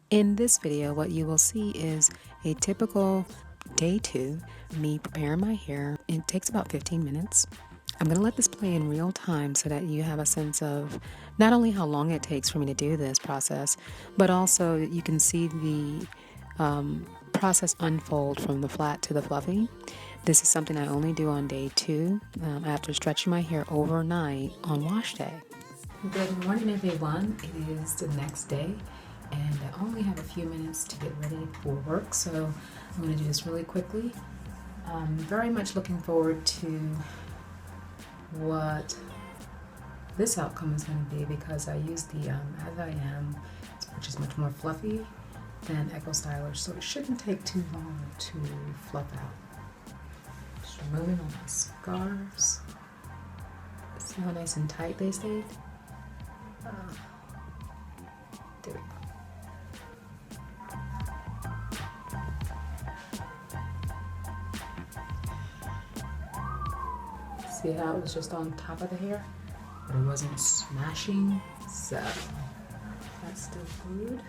In this video, what you will see is a typical day 2, me preparing my hair. It takes about 15 minutes. I'm going to let this play in real time so that you have a sense of not only how long it takes for me to do this process, but also you can see the process unfold from the flat to the fluffy. This is something I only do on day 2 after stretching my hair overnight on wash day. Good morning, everyone. It is the next day, and I only have a few minutes to get ready for work, so I'm going to do this really quickly. I'm very much looking forward to what this outcome is going to be because I use the As I Am, which is much more fluffy than Echo Styler, so it shouldn't take too long to fluff out. Just removing all my scarves. See how nice and tight they stayed? There we go. See how it was just on top of the hair, but it wasn't smashing, so that's still good.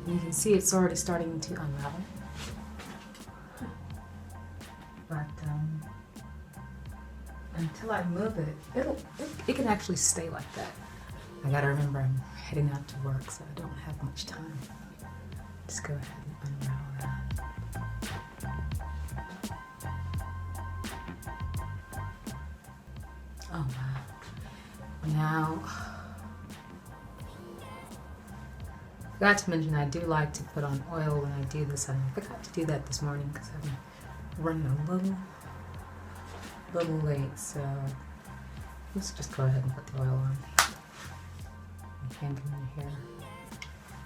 You can see it's already starting to unravel, but until I move it, it can actually stay like that. I gotta remember I'm heading out to work, so I don't have much time. Just go ahead and unravel that. Oh wow! Now, forgot to mention I do like to put on oil when I do this, and I forgot to do that this morning because I'm running a little late, so let's just go ahead and put the oil on. Hand in your hair,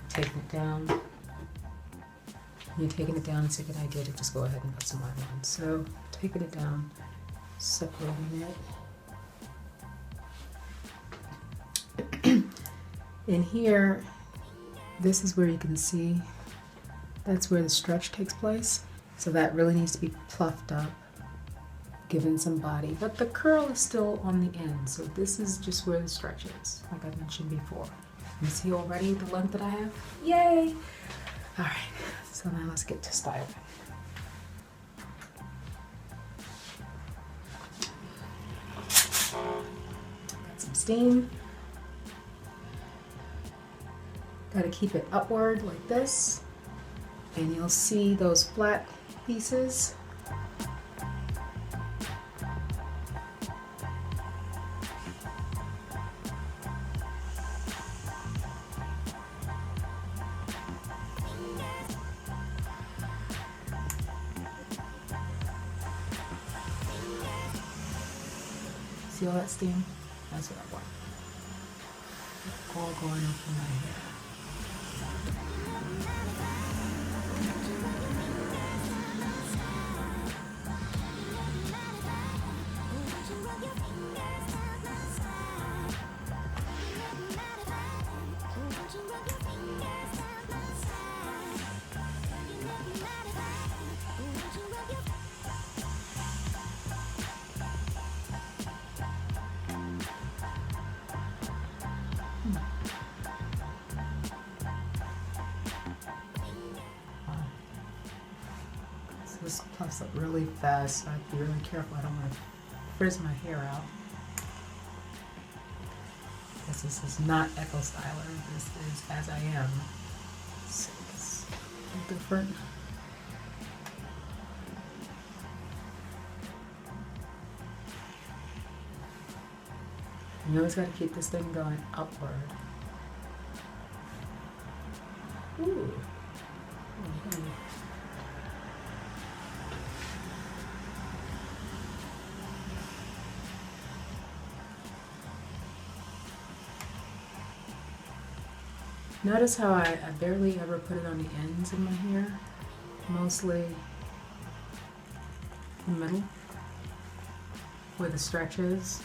taking it down. When you're taking it down, it's a good idea to just go ahead and put some oil on. So taking it down, separating it. In here, this is where you can see that's where the stretch takes place. So that really needs to be fluffed up, given some body, but the curl is still on the end, so this is just where the stretch is, like I mentioned before. You see already the length that I have? Yay! All right, so now let's get to styling. Got some steam. Got to keep it upward like this, and you'll see those flat pieces. See all that steam? That's what I want. All going up in my hair. This puffs up really fast, so I have to be really careful. I don't want to frizz my hair out. Because this is not Echo Styler, this is As I Am. So it's a little different. You always got to keep this thing going upward. Ooh. Mm-hmm. Notice how I barely ever put it on the ends of my hair, mostly in the middle, where the stretch is.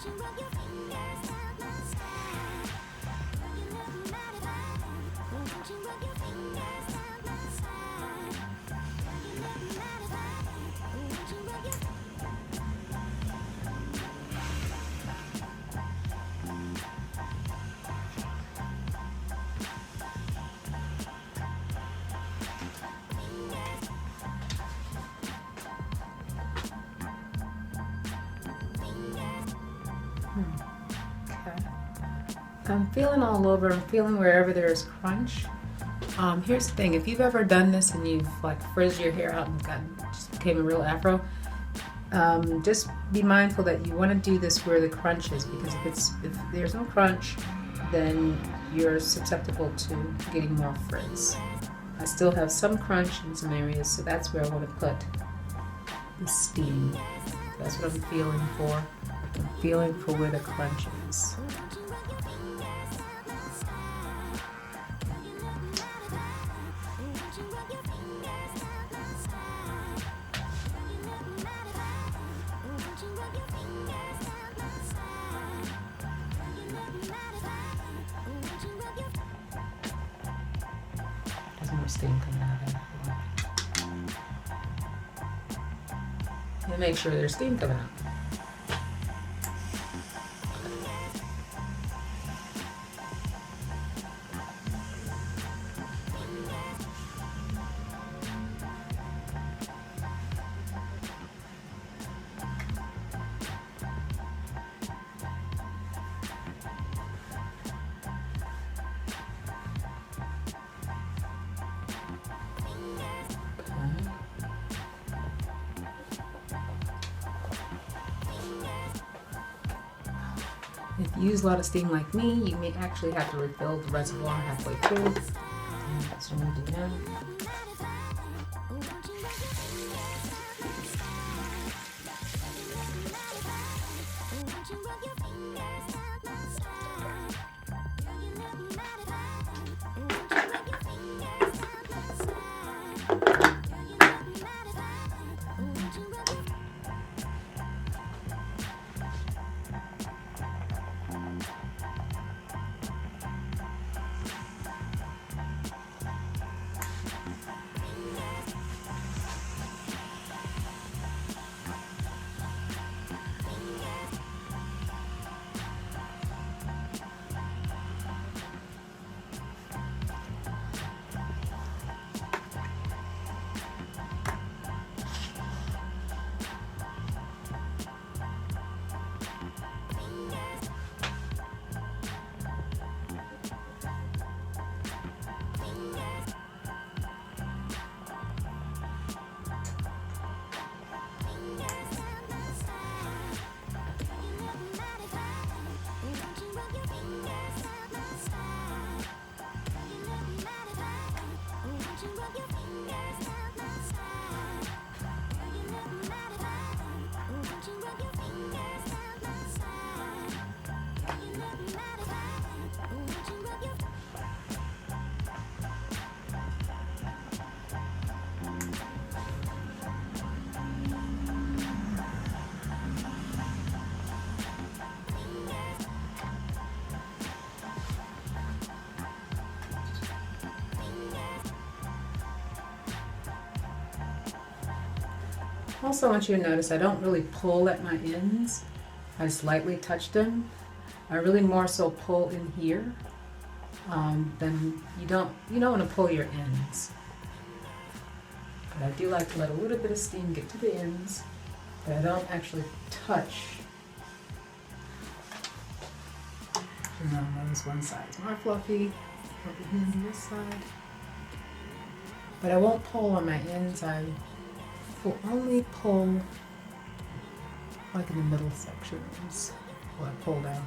Okay. I'm feeling all over. I'm feeling wherever there's crunch. Here's the thing. If you've ever done this and you've like frizzed your hair out and just became a real afro, just be mindful that you want to do this where the crunch is, because if there's no crunch, then you're susceptible to getting more frizz. I still have some crunch in some areas, so that's where I want to put the steam. That's what I'm feeling for. I'm feeling for where the crunch is. There's more steam coming out of it. And make sure there's steam coming out. If you use a lot of steam like me, you may actually have to refill the reservoir halfway through. And that's what I'm going to do now. Also, I want you to notice I don't really pull at my ends. I just lightly touch them. I really more so pull in here. Then you don't want to pull your ends. But I do like to let a little bit of steam get to the ends, but I don't actually touch. No, that was one side. It's more fluffy. Over here on this side. But I won't pull on my ends. I will only pull like in the middle sections. Well, I pull down.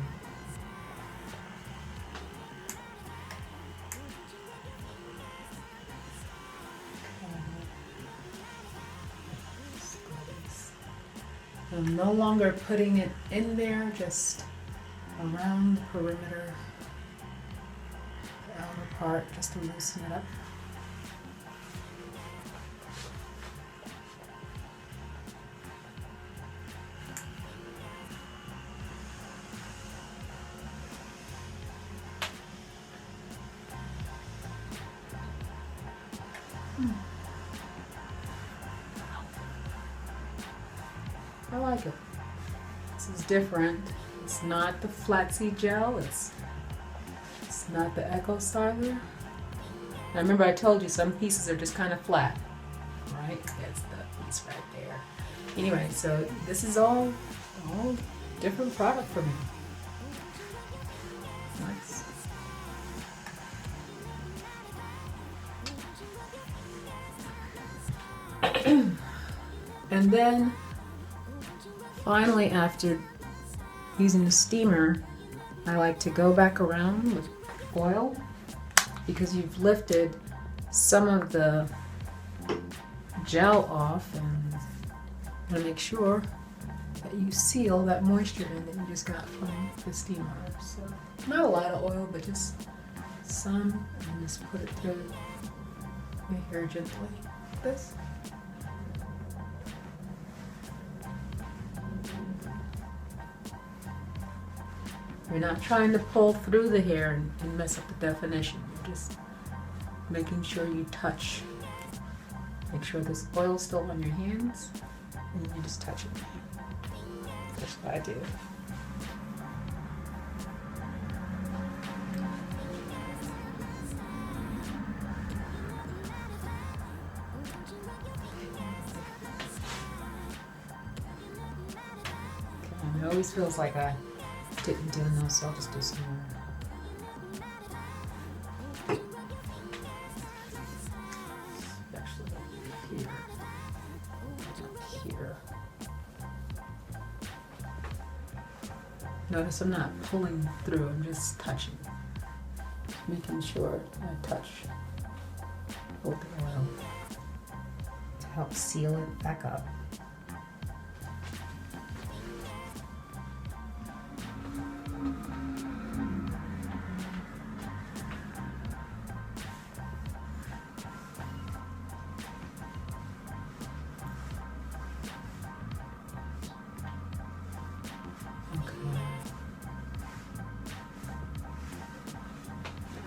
I'm no longer putting it in there, just around the perimeter, the outer part, just to loosen it up. different. It's not the flaxseed gel. It's not the Echo Styler. Now remember I told you some pieces are just kind of flat, right? That's the piece right there. Anyway, so this is all different product for me. Nice. And then finally, after using the steamer, I like to go back around with oil because you've lifted some of the gel off, and you want to make sure that you seal that moisture in that you just got from the steamer. So not a lot of oil, but just some, and just put it through your hair gently like this. You're not trying to pull through the hair and mess up the definition. You're just making sure you touch. Make sure this oil's still on your hands, and you just touch it. That's what I do. Okay, it always feels like I didn't do enough, so I'll just do some more. Especially here. Up here. Notice I'm not pulling through, I'm just touching. Making sure I touch with the oil to help seal it back up.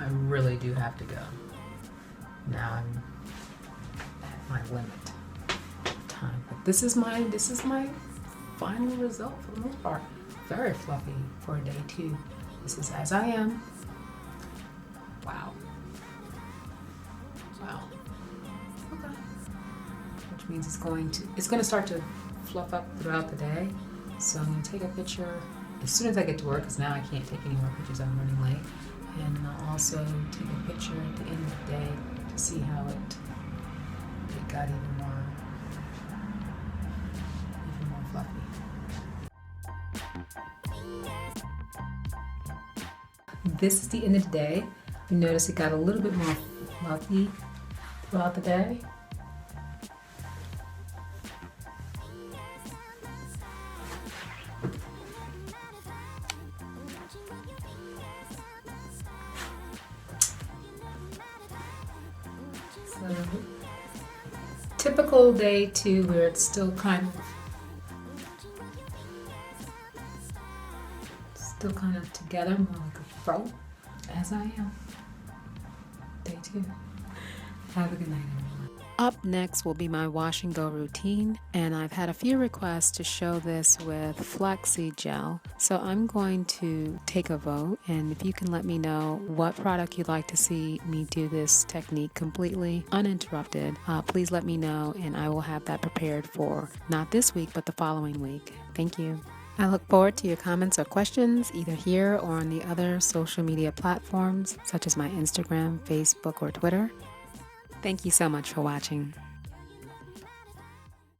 I really do have to go. Now I'm at my limit of time. But this is my final result for the most part. Very fluffy for day 2. This is as I am. Wow. Wow. Okay. Which means it's going to start to fluff up throughout the day. So I'm gonna take a picture as soon as I get to work, because now I can't take any more pictures, I'm running late. And I'll also take a picture at the end of the day to see how it got even more fluffy. This is the end of the day. You notice it got a little bit more fluffy throughout the day. So, typical day 2 where it's still kind of together, more like a fro, as I am. Day 2. Have a good night, everyone. Up next will be my wash and go routine, and I've had a few requests to show this with flaxseed gel, so I'm going to take a vote, and if you can let me know what product you'd like to see me do this technique completely uninterrupted, please let me know, and I will have that prepared for not this week but the following week. Thank you. I look forward to your comments or questions either here or on the other social media platforms such as my Instagram, Facebook, or Twitter. Thank you so much for watching.